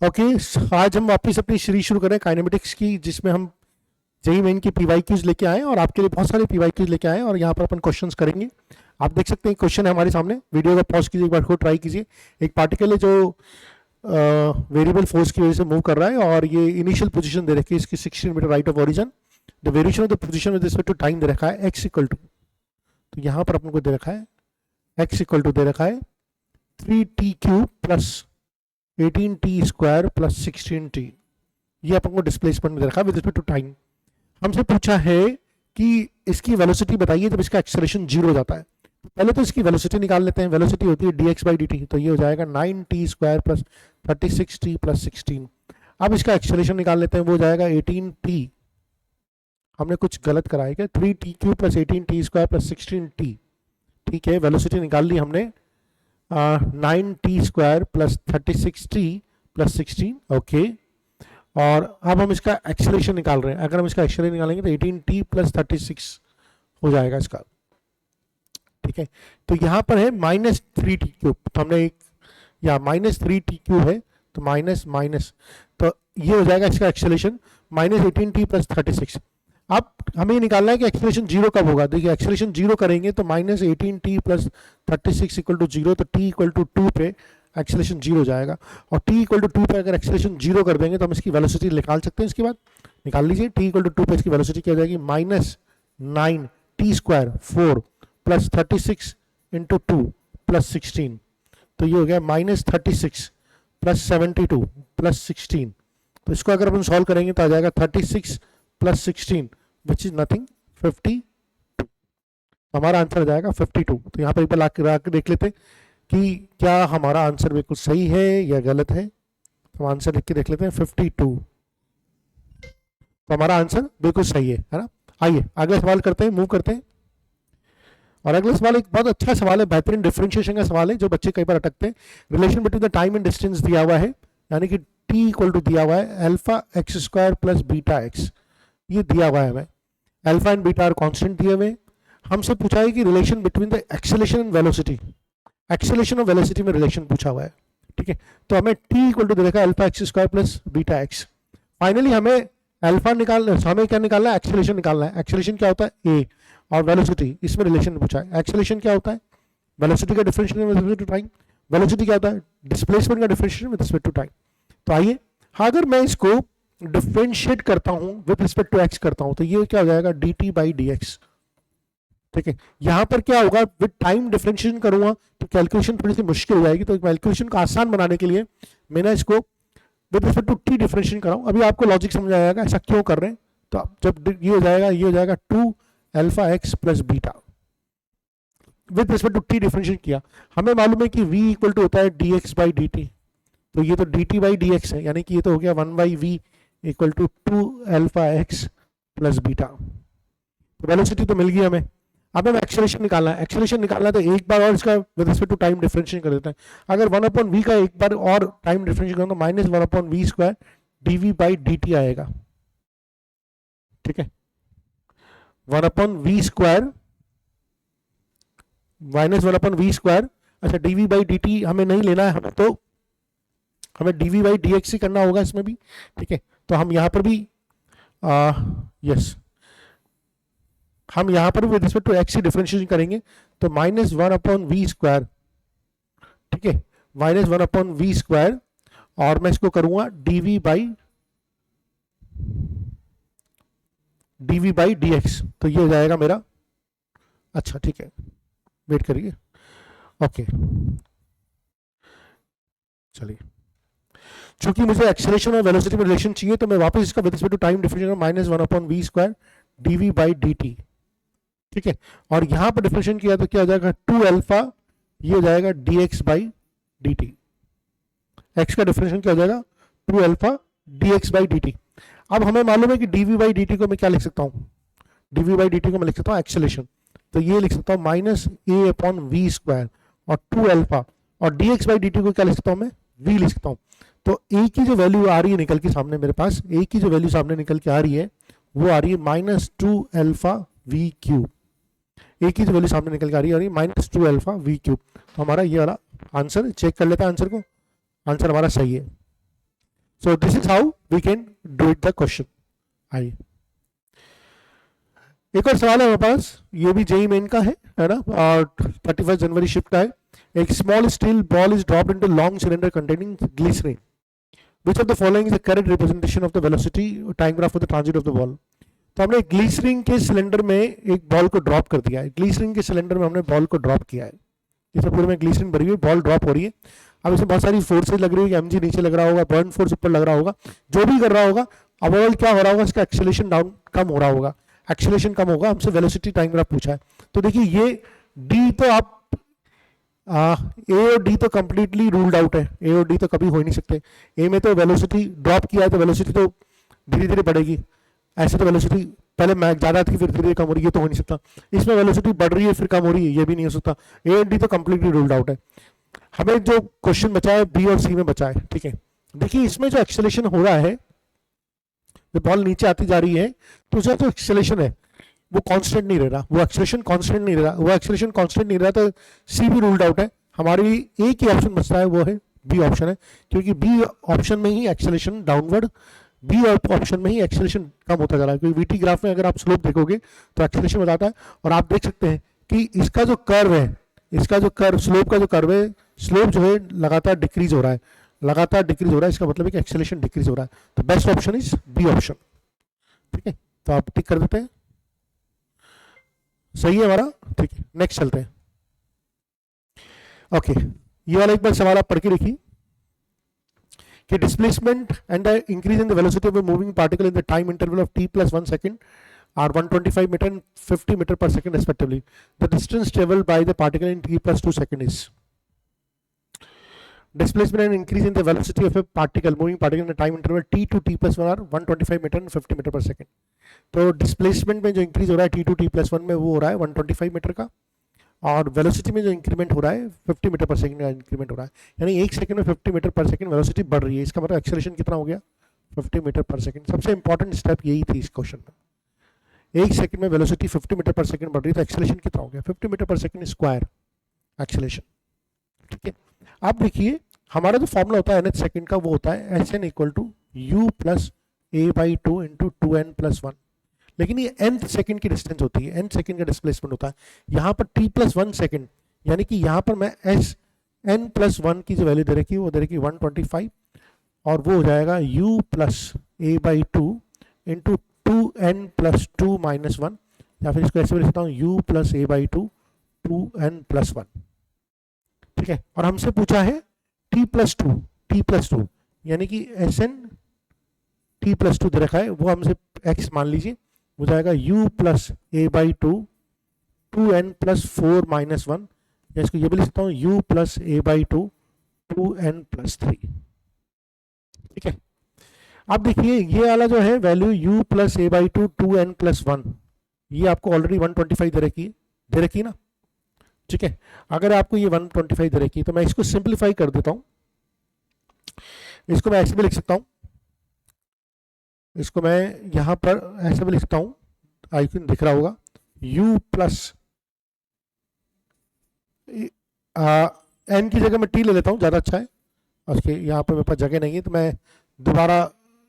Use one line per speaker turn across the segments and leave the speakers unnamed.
Okay, आज हम वापस अपनी सीरीज शुरू करें काइनेमेटिक्स की, जिसमें हम जेई मेन की पीवाई क्यूज लेके आए और आपके लिए बहुत सारे पीवाई क्यूज लेके आए और यहाँ पर अपन क्वेश्चंस करेंगे। आप देख सकते हैं क्वेश्चन है हमारे सामने, वीडियो को पॉज कीजिए, एक बार को ट्राई कीजिए। एक पार्टिकल है जो वेरिएबल फोर्स की वजह से मूव कर रहा है और ये इनिशियल पोजीशन दे रखी है इसकी 16 metre right of origin. The variation of the position with respect to time दे रखा है एक्स इक्वल टू, तो यहाँ पर अपन को दे रखा है एक्स इक्वल टू दे रखा है 3t³ plus 18t square plus 16t। ये अपन को डिस्प्लेसमेंट दे रखा है विद रिस्पेक्ट टू टाइम। हमसे पूछा है कि इसकी वेलोसिटी बताइए जब इसका एक्सेलरेशन जीरो हो जाता है। तो पहले तो इसकी वेलोसिटी निकाल लेते हैं। वेलोसिटी होती है dx/dt, तो ये हो जाएगा 9t square plus 36t plus 16। अब इसका एक्सेलरेशन निकाल लेते हैं, वो हो जाएगा 18t। हमने कुछ गलत कराया क्या? 3t³ plus 18t square plus 16t। ठीक है, वेलोसिटी निकाल ली हमने 9t square plus 36t plus 16। Okay, और अब हम इसका एक्सेलरेशन निकाल रहे हैं। अगर हम इसका एक्सेलरेशन निकालेंगे तो 18t प्लस 36 हो जाएगा इसका। ठीक है, तो यहाँ पर है -3t³, तो हमने एक या -3t³ है, तो माइनस माइनस, तो ये हो जाएगा इसका एक्सेलरेशन -18t प्लस 36। अब हमें ये निकालना है कि एक्सेलरेशन जीरो कब होगा। देखिए, एक्सेलरेशन जीरो करेंगे तो -18t plus 36 equal to zero, तो t इक्वल टू 2 पे एक्सेलरेशन जीरो हो जाएगा। और t इक्वल टू 2 पे अगर एक्सेलरेशन जीरो कर देंगे तो हम इसकी वेलोसिटी निकाल सकते हैं। इसके बाद निकाल लीजिए, t इक्वल टू 2 पे इसकी वेलोसिटी क्या हो जाएगी? -9t square 4 plus 36 into 2 plus 16, तो ये हो गया -36 प्लस 72 प्लस 16। तो इसको अगर अपन सॉल्व करेंगे तो आ जाएगा 36 प्लस 16 विच इज नथिंग 52। हमारा आंसर आ जाएगा 52। तो यहाँ पर एक बार लाके देख लेते हैं कि क्या हमारा आंसर बिल्कुल सही है या गलत है। तो आंसर लिख के देख लेते हैं 52। तो हमारा आंसर बिल्कुल सही है ना। आइए अगला सवाल करते हैं, मूव करते हैं। और अगला सवाल एक बहुत अच्छा सवाल है, बेहतरीन डिफरेंशिएशन का सवाल है जो बच्चे कई बार अटकते हैं। Relation between the time and distance दिया हुआ है, यानी कि t इक्वल टू दिया हुआ है alpha x square plus beta x, ये दिया हुआ है हमें। Alpha and beta are constant दिए हुए। हमसे पूछा है कि relation between the acceleration and velocity, acceleration और वेलोसिटी में रिलेशन पूछा हुआ है। ठीक है, तो हमें t इक्वल टू दे रखा है alpha x square plus beta x. Finally हमें अल्फा हमें क्या निकालना है? एक्सेलरेशन निकालना है। एक्सेलरेशन क्या होता है? a, और वेलोसिटी, इसमें रिलेशन पूछा है। एक्सेलरेशन क्या होता है? वेलोसिटी का differentiation with respect to time. Velocity क्या होता है? डिस्प्लेसमेंट का differentiation with respect to time. तो आइए, अगर मैं इसको डिफरेंशिएट करता हूं विद रिस्पेक्ट टू एक्स करता हूं, तो ये क्या हो जाएगा? dt/dx। ठीक है, यहां पर क्या होगा? विद टाइम डिफरेंशिएशन करूंगा तो कैलकुलेशन थोड़ी सी मुश्किल हो जाएगी, तो कैलकुलेशन को आसान बनाने के लिए मैंने इसको with respect to t differentiation कराऊं। अभी आपको लॉजिक समझ आएगा ऐसा क्यों कर रहे हैं। तो जब ये हो जाएगा 2 alpha x plus beta with respect to t differentiate किया। हमें मालूम है कि v इक्वल टू होता है dx/dt, तो ये तो dt/dx है, यानी कि ये तो हो गया 1/v equal to 2 alpha x plus beta. Velocity तो मिल गई हमें। अब हमें एक्सेलरेशन निकालना है। एक्सेलरेशन निकालना है तो एक बार और इसका with respect to time differentiate कर देते हैं। अगर 1/v का एक बार और टाइम डिफरेंशिएट करें तो -1/v स्क्वायर dv/dt आएगा। ठीक है, 1/v स्क्वायर -1/v स्क्वायर। अच्छा, dv/dt हमें नहीं लेना है, हमें तो हमें dv/dx ही करना होगा इसमें भी। ठीक है, तो हम यहाँ पर भी यस, हम यहाँ पर विद रिस्पेक्ट टू एक्स ही डिफरेंशिएशन करेंगे, तो -1/v स्क्वायर। ठीक है, -1/v स्क्वायर, और मैं इसको करूंगा dv/dx, तो ये हो जाएगा मेरा। अच्छा ठीक है, वेट करिए। ओके, चलिए, चूंकि मुझे एक्सेलरेशन और वेलोसिटी में रिलेशन चाहिए तो मैं वापस इसका with respect to time differentiation -1/v square dv/dt। ठीक है, और यहां पर डिफरेंशिएट किया तो क्या हो जाएगा? 2 अल्फा, ये हो जाएगा dx/dt। x का डिफरेंशिएशन क्या हो जाएगा? 2 अल्फा dx/dt। अब हमें मालूम है कि dv/dt को मैं क्या लिख सकता हूं? dv/dt को मैं लिख सकता हूं एक्सेलरेशन, तो ये लिख सकता हूं -a/v स्क्वायर और 2 अल्फा, और dx/dt को क्या लिख सकता हूं मैं? v लिख सकता हूं। तो a की जो वैल्यू आ रही है निकल के सामने, मेरे पास a की जो वैल्यू सामने निकल के आ रही है वो आ रही है -2 अल्फा v क्यूब। a की जो वैल्यू सामने निकल के आ रही है -2 अल्फा v क्यूब। तो हमारा ये वाला आंसर चेक कर लेता है आंसर को। आंसर हमारा सही है। So this is how we can do it the question. आइए एक और सवाल है हमारे पास, ये भी जेई मेन का है ना, और 31 जनवरी शिफ्ट का है। एक small steel ball is dropped into long cylinder containing glycerine, which of the following is the correct representation of the velocity time graph of the transit of the ball. तो हमने glycerine के cylinder में एक ball को drop कर दिया है, glycerine के सिलेंडर में हमने बॉल को ड्रॉप किया है, इसमें पूरे में ग्लिसरीन भरी हुई, बॉल ड्रॉप हो रही है। अब इसमें बहुत सारी फोर्सेज लग रही है, एमजी नीचे लग रहा होगा, बर्न फोर्स ऊपर लग रहा होगा, जो भी कर रहा होगा, ओवरऑल क्या हो रहा होगा, इसका एक्सेलरेशन डाउन कम हो रहा होगा, एक्सेलरेशन कम होगा। हमसे वेलोसिटी टाइम ग्राफ पूछा है, तो देखिए ये डी तो आप ए और डी तो कंप्लीटली रूल्ड आउट है, ए और डी तो कभी हो ही नहीं सकते। ए में तो वेलोसिटी ड्रॉप किया है तो वेलोसिटी तो धीरे धीरे बढ़ेगी, ऐसे तो वेलोसिटी पहले ज़्यादा थी फिर धीरे कम हो रही है, ये तो हो नहीं सकता। इसमें वेलोसिटी बढ़ रही है फिर कम हो रही है, ये भी नहीं हो सकता। ए और डी तो कंप्लीटली रूल्ड आउट है। हमें जो क्वेश्चन बचा है बी और सी में बचा है, ठीक है। देखिए इसमें जो एक्सेलरेशन हो रहा है, जब बॉल नीचे आती जा रही है तो उसका जो एक्सेलरेशन है वो कांस्टेंट नहीं रह रहा, वो एक्सेलरेशन कांस्टेंट नहीं रह रहा, वो एक्सेलरेशन कांस्टेंट नहीं रहा, तो सी भी रूल्ड आउट है। हमारी एक ही ऑप्शन बचता है, वो है बी ऑप्शन है, क्योंकि बी ऑप्शन में ही एक्सेलरेशन डाउनवर्ड, बी ऑप्शन में ही एक्सेलरेशन कम होता जा रहा है। क्योंकि वीटी ग्राफ में अगर आप स्लोप देखोगे तो एक्सेलरेशन बताता है, और आप देख सकते हैं कि इसका जो कर्व है, इसका जो कर्व स्लोप का जो कर्व है, स्लोप जो है लगातार डिक्रीज हो रहा है, लगातार डिक्रीज हो रहा है, इसका मतलब है कि एक्सेलरेशन डिक्रीज हो रहा है। तो best option is B option, ठीक है। तो आप टिक कर देते हैं, सही है हमारा, ठीक है। नेक्स्ट चलते हैं। ओके ये वाला एक बार सवाल आप पढ़ के देखिए कि displacement and the increase in the velocity of a moving particle in the time interval of t plus 1 second are 125 meter and 50 meter per second respectively. The distance traveled by the particle in t plus 2 second is. Displacement and increase in the velocity of a particle, moving particle in a time interval t to t plus 1 are 125 meter and 50 meter per second. तो displacement में जो increase हो रहा है t to t plus 1 में वो हो रहा है 125 मीटर का, और वेलोसिटी में जो इंक्रीमेंट हो रहा है 50 मीटर पर सेकंड का इंक्रीमेंट हो रहा है, यानी एक सेकंड में 50 मीटर पर सेकंड वेलोसिटी बढ़ रही है। इसका मतलब एक्सेलरेशन कितना हो गया, 50 मीटर पर सेकंड। सबसे इंपॉर्टेंट स्टेप यही थी इस क्वेश्चन में, एक सेकंड में वेलोसिटी 50 मीटर पर सेकंड बढ़ रही है तो एक्सेलरेशन कितना हो गया, 50 मीटर पर सेकंड स्क्वायर एक्सेलरेशन, ठीक है। आप देखिए हमारा जो फॉर्मूला होता है nth सेकंड का, वो होता है S n equal to u plus a by two into 2n plus 1, लेकिन ये nth सेकंड की डिस्टेंस होती है, nth सेकंड का डिस्प्लेसमेंट होता है। यहाँ पर t प्लस 1 सेकंड, यानी कि यहाँ पर मैं एस एन प्लस 1 की जो वैल्यू दे रखी है वो दे रखी 125, और वो हो जाएगा u plus a by two into 2n plus 2 minus 1, या फिर इसको ऐसे भी लिखता हूँ u plus a by to 2n plus 1, ठीक है। और हमसे पूछा है t प्लस टू, यानी कि एस एन t प्लस 2 दे रखा है, वो हमसे x मान लीजिए, हो जाएगा u plus a by to 2n plus 4 minus 1, या इसको ये भी लिखता हूँ u plus a by to 2n plus 3, ठीक है। अब देखिए ये वाला जो है value u plus a by to 2n plus 1, ये आपको ऑलरेडी 125 दे रखी ना, ठीक है। अगर आपको ये 125 दे रखी तो मैं इसको सिंप्लीफाई कर देता हूँ, इसको मैं ऐसे भी लिख सकता हूँ, इसको मैं यहाँ पर ऐसे भी लिखता हूँ, आइकन दिख रहा होगा, u प्लस n की जगह मैं t ले लेता हूँ, ज़्यादा अच्छा है, उसके यहाँ पर मेरे पास जगह नहीं है तो मैं दोबारा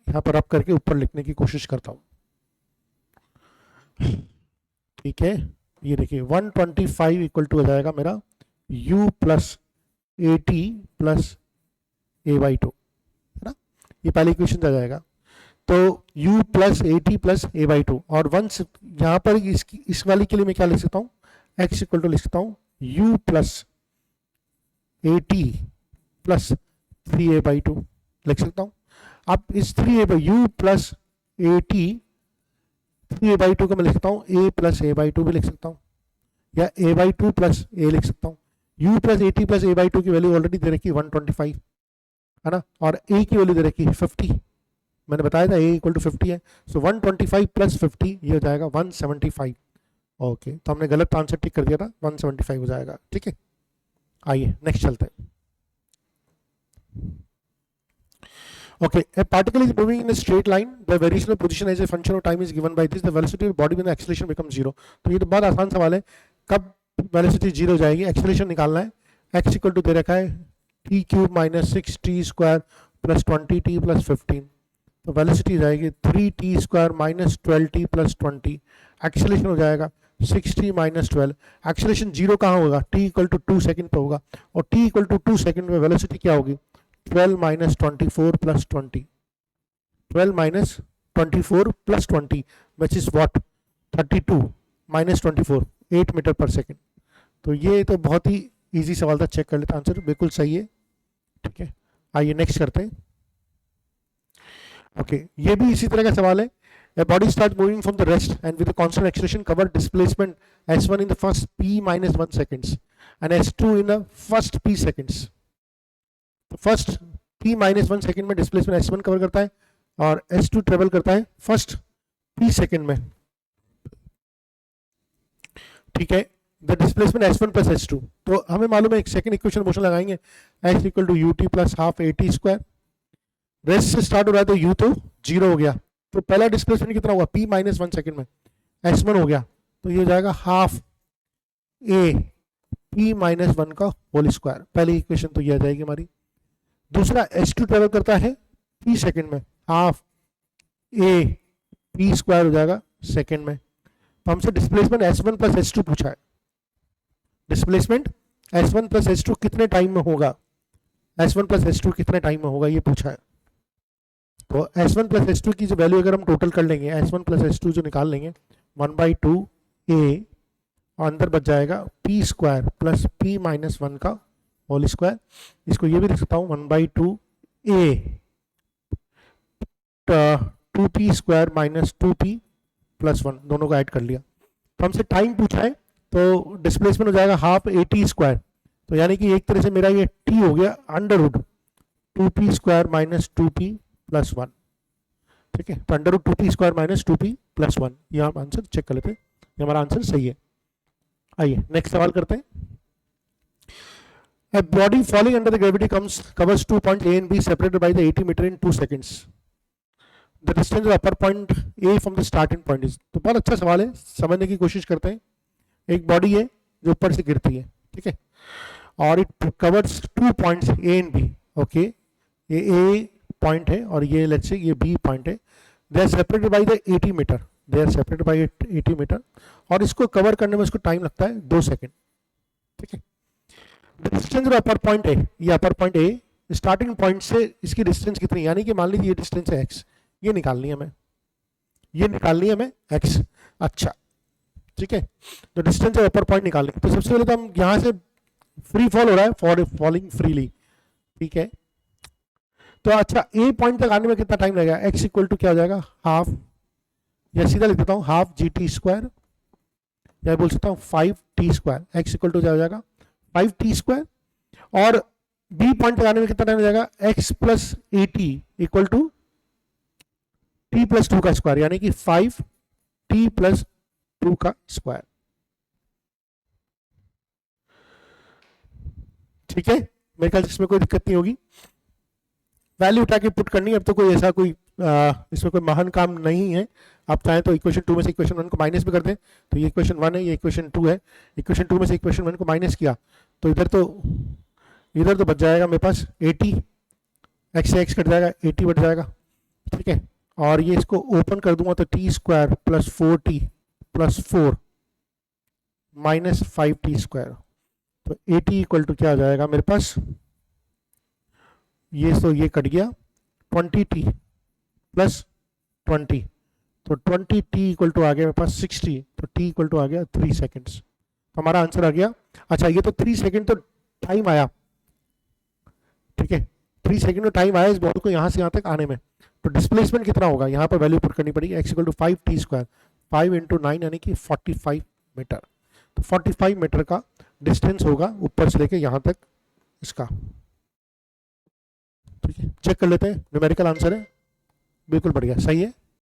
यहाँ पर रब करके ऊपर लिखने की कोशिश करता हूँ, ठीक है। ये देखिए 125 इक्वल टू हो जाएगा मेरा u plus A T plus a by to, है ना, ये पहली इक्वेशन आ जाएगा। तो u plus A T plus a by to, और वंस यहाँ पर इस वाली के लिए मैं क्या लिख सकता हूँ, x इक्वल टू लिख सकता हूँ u plus A T plus 3a by two लिख सकता हूँ। अब इस 3a by u plus A T 3a by two को मैं लिख सकता हूँ a plus a by to भी लिख सकता हूँ, या a by two plus a लिख सकता हूँ। u plus A T plus a by to की वैल्यू ऑलरेडी दे रखी 125, है ना, और a की वैल्यू दे रखी 50, मैंने बताया था a इक्वल टू 50 है। सो 125 प्लस 50 ये हो जाएगा 175, ओके। तो हमने गलत आंसर टिक कर दिया था, 175 हो जाएगा, ठीक है। आइए नेक्स्ट चलते हैं। Okay, a particle is moving in a straight line. The variation of position as a function of time is given by this. The velocity of the body when the acceleration becomes 0. तो ये तो बहुत आसान सवाल है, कब velocity 0 हो जाएगी, एक्सेलरेशन निकालना है। x इक्वल टू दे रखा है t cube minus 6t square plus 20t plus 15, तो वेलोसिटी जाएगी 3t² minus 12t plus 20, acceleration हो जाएगा 6t माइनस 12। एक्सेलरेशन जीरो कहाँ होगा, t इक्वल टू 2 सेकेंड पे होगा, और t इक्वल टू 2 सेकेंड में वेलोसिटी क्या होगी, 12 minus 24 plus 20, 12 minus 24 plus 20 which is what, 32 minus 24, 8 metre पर सेकेंड। तो ये तो बहुत ही इजी सवाल था, चेक कर लेते, आंसर बिल्कुल सही है। ठीक है, आइए नेक्स्ट करते हैं। ओके, ये भी इसी तरह का सवाल है। A body starts moving from the rest and with a constant acceleration cover displacement s1 in the first p minus 1 seconds and s2 in the first p seconds. First p minus 1 second में displacement s1 cover करता है और s2 travel करता है first p second में। ठीक है, the displacement s1 plus s2, तो हमें मालूम है एक सेकेंड इक्वेशन मोशन लगाएंगे, s equal to ut plus half at²। Rest से स्टार्ट हो रहा है तो u तो जीरो हो गया, तो पहला डिस्प्लेसमेंट कितना हुआ, p माइनस 1 सेकेंड में s1 हो गया, तो ये हो जाएगा हाफ a p माइनस 1 का होल स्क्वायर। पहली इक्वेशन तो ये आ जाएगी हमारी। दूसरा s2 ट्रेवल करता है p सेकेंड में, हाफ a p² हो जाएगा सेकेंड में। तो हमसे डिस्प्लेसमेंट s1 प्लस s2 पूछा है, डिस्प्लेसमेंट s1 प्लस s2 कितने टाइम में होगा, s1 प्लस s2 कितने टाइम में होगा ये पूछा है। तो s1 प्लस s2 की जो वैल्यू अगर हम टोटल कर लेंगे, s1 प्लस s2 जो निकाल लेंगे 1/2 a, और अंदर बच जाएगा p² प्लस p माइनस 1 का होल स्क्वायर। इसको ये भी लिख सकता हूँ 1/2 a 2p² minus 2p plus 1, दोनों को ऐड कर लिया। तो हमसे टाइम पूछा है, तो डिस्प्लेसमेंट हो जाएगा हाफ at², तो यानी कि एक तरह से मेरा ये t हो गया under root 2p² minus 2p plus 1। ठीक है, तो under root 2p² minus 2p plus 1, ये हम आंसर चेक कर लेते हैं, ये हमारा आंसर सही है। आइए नेक्स्ट सवाल करते हैं। A body falling under the gravity covers 2 points A and B separated by the 80 meter in 2 seconds. The distance of upper point A from the starting point is, तो बहुत अच्छा सवाल है, समझने की कोशिश करते हैं। एक बॉडी है जो ऊपर से गिरती है, ठीक है, और it covers 2 points A and B। Okay, ये A पॉइंट है और ये लेट्स से ये B पॉइंट है। They are separated by the 80 metre, they are separated by 80 metre, और इसको कवर करने में इसको टाइम लगता है 2 सेकेंड। ठीक है, डिस्टेंस ऑफ अपर पॉइंट है, ये अपर पॉइंट है, स्टार्टिंग पॉइंट से इसकी डिस्टेंस कितनी, यानी कि मान लीजिए ये डिस्टेंस है x, ये निकालनी है हमें, ये निकालनी है हमें x। अच्छा, ठीक है, तो डिस्टेंस ऑफ अपर पॉइंट निकालनी, तो सबसे पहले तो हम यहाँ से फ्री फॉल हो रहा है, फॉलिंग फ्रीली। ठीक है, तो अच्छा ए पॉइंट तक आने में कितना टाइम लगेगा, x इक्वल टू क्या हो जाएगा, हाफ, या सीधा लिख देता हूँ हाफ gt², या बोल सकता हूँ 5t²। x इक्वल टू क्या हो जाएगा 5t², और b पॉइंट तक आने में कितना टाइम लगेगा, x plus 80 equal to t plus 2 का स्क्वायर, यानी कि 5t प्लस 2 का स्क्वायर। ठीक है, मेरे ख्याल से इसमें कोई दिक्कत नहीं होगी, वैल्यू उठा के पुट करनी है। अब तो कोई ऐसा कोई इसमें कोई महान काम नहीं है। आप चाहें तो इक्वेशन 2 में से इक्वेशन 1 को माइनस भी कर दें, तो ये इक्वेशन 1 है, ये इक्वेशन 2 है, इक्वेशन 2 में से इक्वेशन 1 को माइनस किया तो इधर तो बच जाएगा मेरे पास 80, x से x कट जाएगा, 80 बच जाएगा। ठीक है, और ये इसको ओपन कर दूंगा तो t² plus 4t plus 4 minus 5t², तो 80 इक्वल टू क्या हो जाएगा मेरे पास, ये तो ये कट गया 20t प्लस 20, तो 20t इक्वल टू आ गया मेरे पास 60, तो t इक्वल टू आ गया 3 सेकेंड्स, तो हमारा आंसर आ गया। अच्छा, ये तो 3 सेकेंड तो टाइम आया, ठीक है, 3 सेकेंड में टाइम आया इस बॉल को यहाँ से यहाँ तक आने में, तो डिस्प्लेसमेंट कितना होगा, यहाँ पर वैल्यू पुट करनी पड़ेगी, x इक्वल टू 5t², 5 × 9 यानी कि 45 मीटर, तो 45 मीटर का डिस्टेंस होगा ऊपर से लेके यहाँ तक इसका। ठीक है, चेक कर लेते हैं, न्यूमेरिकल आंसर है, बिल्कुल बढ़िया, सही है।